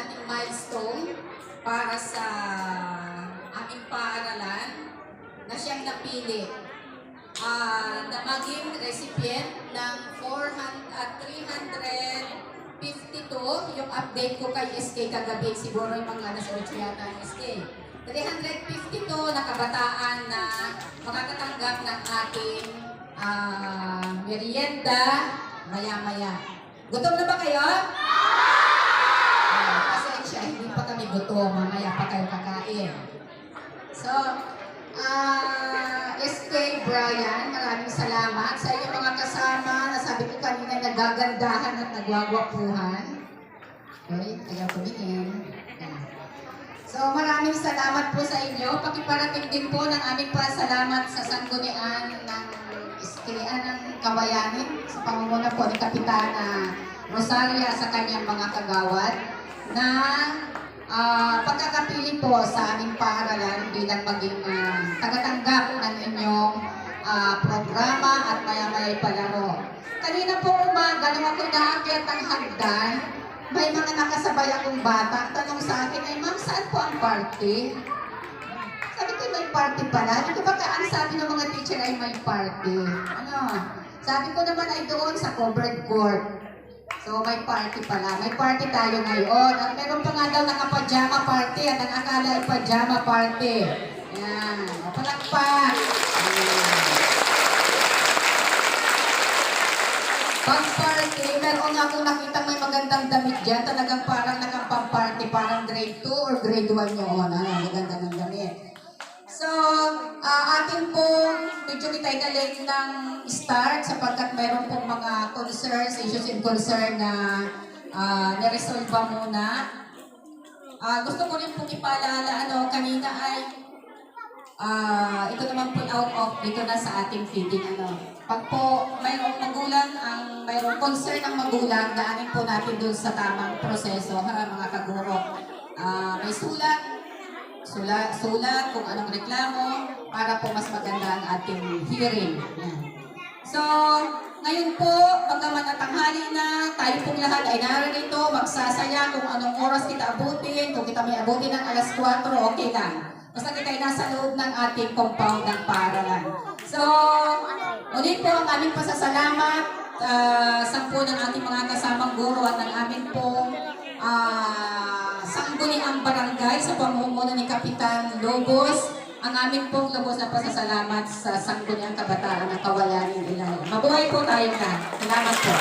ating milestone para sa aming paaralan na siyang napili na maging recipient ng 352. Yung update ko kay SK kagabi, siguro yung mga nasa 8 yata ng SK. 352 na kabataan na makakatanggap ng ating merienda maya-maya. Gutom na ba kayo? Pasensya, hindi pa kami gutom. Mamaya pa kayo kakain. So, SK Brian, maraming salamat sa inyong mga kasama na sabi ko kanina nagagandahan at nagwagwapuhan. Okay, ayaw tumingin. So, maraming salamat po sa inyo. Pakiparating din po ng aming pasalamat sa sanggunian ng SK-an ng Kabayanin sa pangunguna po ni Kapitana Rosaria sa kanyang mga kagawad na pagkakapili po sa aming paaralan bilang maging tagatanggap ng inyong programa at maya-maya palaro. Kanina po umaga, nung ako naakyat ang hagdan, may mga nakasabay akong bata. Tanong sa akin ay, "Ma'am, saan po ang party?" Sabi ko, may party pala. Hindi ko baka ang sabi ng mga teacher ay may party. Sabi ko naman ay doon sa covered court. So, may party pala. May party tayo ngayon. At meron pa nga daw naka-pajama party at ang akala ay pajama party. Yan. Palakpak. Pag-party, meron nga akong nakita may magandang damit dyan. Talagang parang nakapag-party, parang grade 2 or grade 1 yun. Maganda ng damit. So, atin pong medyo kita'y na-late ng start sapagkat mayroon pong mga concerns, issues and concern na niresolve muna. Gusto ko rin pong ipaalala, kanina ay ito naman po out of dito na sa ating feeding. Pag po mayroong magulang, mayroong concern ng magulang, daanin po natin dun sa tamang proseso, mga kaguro. May sulat kung anong reklamo para po mas maganda ang ating hearing. So, ngayon po, pagkaman tanghali na, tayo pong lahat ay narito, magsasaya kung anong oras kita abutin, kung kita may abutin ng alas 4, okay lang. Basta kita ay nasa loob ng ating compound ng paaralan. So, ulit po ang aming pasasalamat sa po ng ating mga kasamang guro at ng aming pong sangguniang barangay sa pamumuno ni Kapitan Lobos. Ang aming pong lubos na pasasalamat sa sangguniang kabataan ng Kawayanin Ilalim. Mabuhay po tayo na. Salamat po.